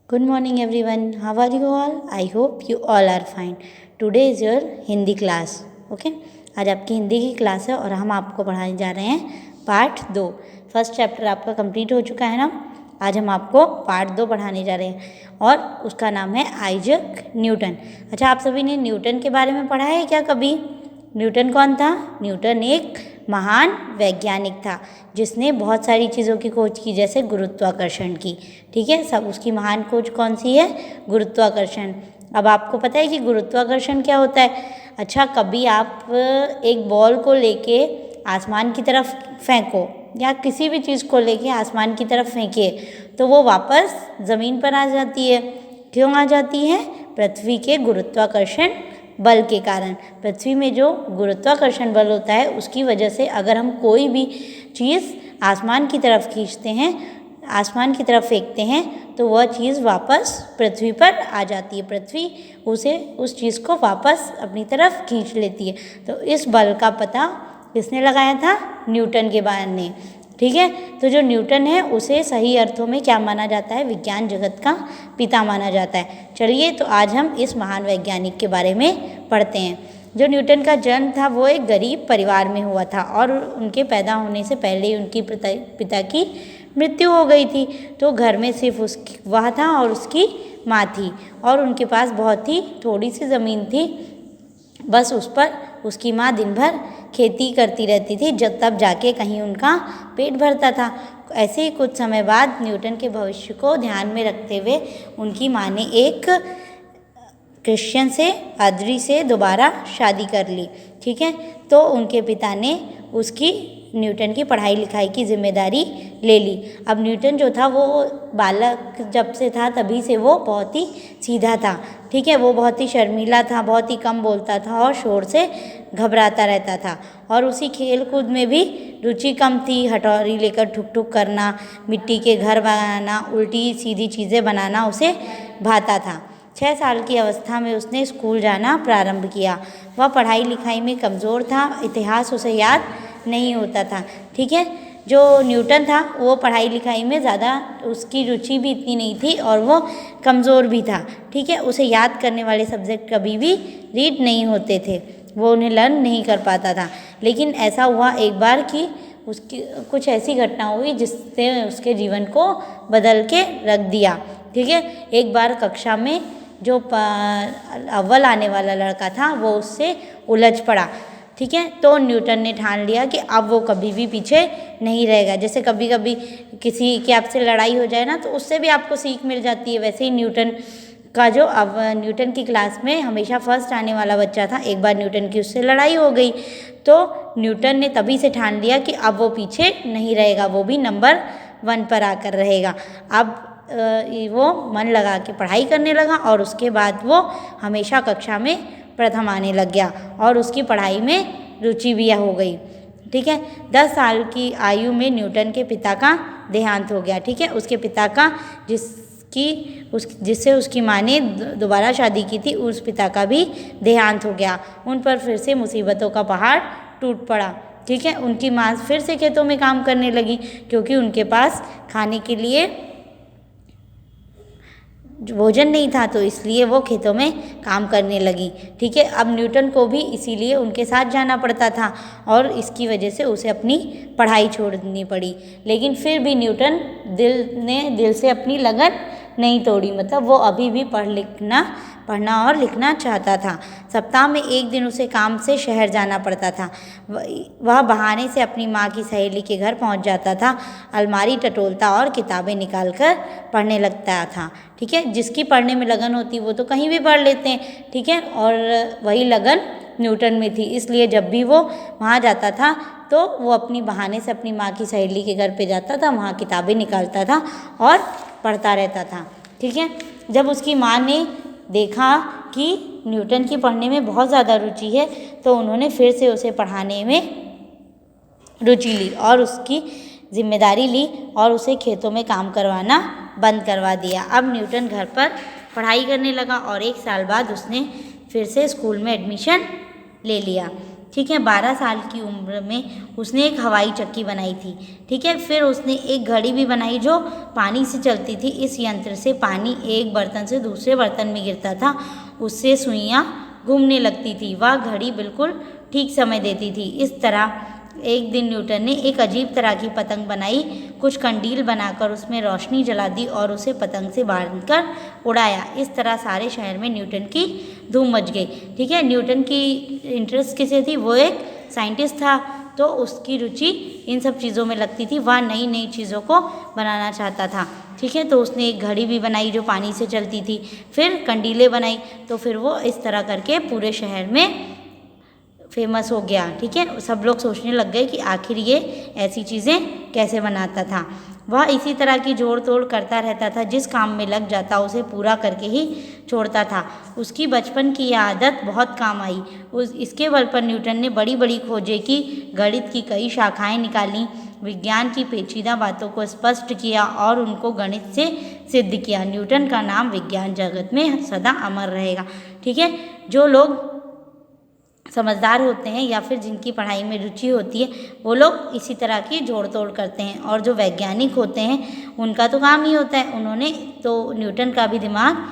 Good morning everyone. How are you all? I hope you all are fine. Today is your Hindi class. Okay आज आपकी हिंदी की class है और हम आपको पढ़ाने जा रहे हैं पार्ट 2. फर्स्ट चैप्टर आपका कंप्लीट हो चुका है ना. आज हम आपको पार्ट 2 पढ़ाने जा रहे हैं और उसका नाम है आइजैक न्यूटन. अच्छा, आप सभी ने न्यूटन के बारे में पढ़ा है क्या कभी? न्यूटन कौन था? न्यूटन एक महान वैज्ञानिक था जिसने बहुत सारी चीज़ों की खोज की, जैसे गुरुत्वाकर्षण की. ठीक है, सब उसकी महान खोज कौन सी है? गुरुत्वाकर्षण. अब आपको पता है कि गुरुत्वाकर्षण क्या होता है? अच्छा, कभी आप एक बॉल को लेके आसमान की तरफ फेंको या किसी भी चीज़ को लेके आसमान की तरफ फेंकिए तो वो वापस ज़मीन पर आ जाती है. क्यों आ जाती है? पृथ्वी के गुरुत्वाकर्षण बल के कारण. पृथ्वी में जो गुरुत्वाकर्षण बल होता है उसकी वजह से अगर हम कोई भी चीज़ आसमान की तरफ खींचते हैं, आसमान की तरफ फेंकते हैं तो वह चीज़ वापस पृथ्वी पर आ जाती है. पृथ्वी उस चीज़ को वापस अपनी तरफ खींच लेती है. तो इस बल का पता किसने लगाया था? न्यूटन के बाद ने. ठीक है, तो जो न्यूटन है उसे सही अर्थों में क्या माना जाता है? विज्ञान जगत का पिता माना जाता है. चलिए, तो आज हम इस महान वैज्ञानिक के बारे में पढ़ते हैं. जो न्यूटन का जन्म था वो एक गरीब परिवार में हुआ था और उनके पैदा होने से पहले ही उनकी पिता की मृत्यु हो गई थी. तो घर में सिर्फ वह था और उसकी माँ थी और उनके पास बहुत ही थोड़ी सी ज़मीन थी. बस उस पर उसकी माँ दिन भर खेती करती रहती थी तब जाके कहीं उनका पेट भरता था. ऐसे ही कुछ समय बाद न्यूटन के भविष्य को ध्यान में रखते हुए उनकी माँ ने एक क्रिश्चियन से पादरी से दोबारा शादी कर ली. ठीक है, तो उनके पिता ने उसकी न्यूटन की पढ़ाई लिखाई की जिम्मेदारी ले ली. अब न्यूटन जो था वो बालक जब से था तभी से वो बहुत ही सीधा था. ठीक है, वो बहुत ही शर्मीला था, बहुत ही कम बोलता था और शोर से घबराता रहता था. और उसी खेल कूद में भी रुचि कम थी. हथौड़ी लेकर ठुक ठुक करना, मिट्टी के घर बनाना, उल्टी सीधी चीज़ें बनाना उसे भाता था. 6 साल की अवस्था में उसने स्कूल जाना प्रारंभ किया. वह पढ़ाई लिखाई में कमज़ोर था. इतिहास उसे याद नहीं होता था. ठीक है, जो न्यूटन था वो पढ़ाई लिखाई में ज़्यादा उसकी रुचि भी इतनी नहीं थी और वो कमज़ोर भी था. ठीक है, उसे याद करने वाले सब्जेक्ट कभी भी रीड नहीं होते थे, वो उन्हें लर्न नहीं कर पाता था. लेकिन ऐसा हुआ एक बार कि उसकी कुछ ऐसी घटना हुई जिसने उसके जीवन को बदल के रख दिया. ठीक है, एक बार कक्षा में जो अव्वल आने वाला लड़का था वो उससे उलझ पड़ा. ठीक है, तो न्यूटन ने ठान लिया कि अब वो कभी भी पीछे नहीं रहेगा. जैसे कभी कभी किसी की आपसे लड़ाई हो जाए ना तो उससे भी आपको सीख मिल जाती है. वैसे ही न्यूटन का जो अब न्यूटन की क्लास में हमेशा फर्स्ट आने वाला बच्चा था, एक बार न्यूटन की उससे लड़ाई हो गई तो न्यूटन ने तभी से ठान लिया कि अब वो पीछे नहीं रहेगा, वो भी नंबर 1 पर आकर रहेगा. अब वो मन लगा के पढ़ाई करने लगा और उसके बाद वो हमेशा कक्षा में प्रथम आने लग गया और उसकी पढ़ाई में रुचि भी हो गई. ठीक है, 10 साल की आयु में न्यूटन के पिता का देहांत हो गया. ठीक है, उसके पिता का जिससे उसकी माँ ने दोबारा शादी की थी उस पिता का भी देहांत हो गया. उन पर फिर से मुसीबतों का पहाड़ टूट पड़ा. ठीक है, उनकी माँ फिर से खेतों में काम करने लगी क्योंकि उनके पास खाने के लिए भोजन नहीं था, तो इसलिए वो खेतों में काम करने लगी. ठीक है, अब न्यूटन को भी इसीलिए उनके साथ जाना पड़ता था और इसकी वजह से उसे अपनी पढ़ाई छोड़नी पड़ी. लेकिन फिर भी न्यूटन दिल से अपनी लगन नहीं तोड़ी. मतलब वो अभी भी पढ़ना और लिखना चाहता था. सप्ताह में एक दिन उसे काम से शहर जाना पड़ता था. वह बहाने से अपनी माँ की सहेली के घर पहुँच जाता था, अलमारी टटोलता और किताबें निकालकर पढ़ने लगता था. ठीक है, जिसकी पढ़ने में लगन होती वो तो कहीं भी पढ़ लेते हैं. ठीक है, और वही लगन न्यूटन में थी, इसलिए जब भी वो वहाँ जाता था तो वो अपनी बहाने से अपनी माँ की सहेली के घर पे जाता था, वहाँ किताबें निकालता था और पढ़ता रहता था. ठीक है, जब उसकी माँ ने देखा कि न्यूटन की पढ़ने में बहुत ज़्यादा रुचि है तो उन्होंने फिर से उसे पढ़ाने में रुचि ली और उसकी जिम्मेदारी ली और उसे खेतों में काम करवाना बंद करवा दिया. अब न्यूटन घर पर पढ़ाई करने लगा और 1 साल बाद उसने फिर से स्कूल में एडमिशन ले लिया. ठीक है। 12 साल की उम्र में उसने एक हवाई चक्की बनाई थी, ठीक है। फिर उसने एक घड़ी भी बनाई जो पानी से चलती थी। इस यंत्र से पानी एक बर्तन से दूसरे बर्तन में गिरता था, उससे सुइयाँ घूमने लगती थी। वह घड़ी बिल्कुल ठीक समय देती थी। इस तरह एक दिन न्यूटन ने एक अजीब तरह की पतंग बनाई। कुछ कंडील बनाकर उसमें रोशनी जला दी और उसे पतंग से बांधकर उड़ाया। इस तरह सारे शहर में न्यूटन की धूम मच गई, ठीक है। न्यूटन की इंटरेस्ट किसे थी? वो एक साइंटिस्ट था, तो उसकी रुचि इन सब चीज़ों में लगती थी। वह नई नई चीज़ों को बनाना चाहता था, ठीक है। तो उसने एक घड़ी भी बनाई जो पानी से चलती थी, फिर कंडीलें बनाई। तो फिर वो इस तरह करके पूरे शहर में फेमस हो गया, ठीक है। सब लोग सोचने लग गए कि आखिर ये ऐसी चीज़ें कैसे बनाता था। वह इसी तरह की जोड़ तोड़ करता रहता था। जिस काम में लग जाता उसे पूरा करके ही छोड़ता था। उसकी बचपन की यह आदत बहुत काम आई। इसके बल पर न्यूटन ने बड़ी बड़ी खोजें की, गणित की कई शाखाएं निकालीं, विज्ञान की पेचीदा बातों को स्पष्ट किया और उनको गणित से सिद्ध किया। न्यूटन का नाम विज्ञान जगत में सदा अमर रहेगा, ठीक है। जो लोग समझदार होते हैं या फिर जिनकी पढ़ाई में रुचि होती है, वो लोग इसी तरह की जोड़ तोड़ करते हैं। और जो वैज्ञानिक होते हैं उनका तो काम ही होता है, उन्होंने तो न्यूटन का भी दिमाग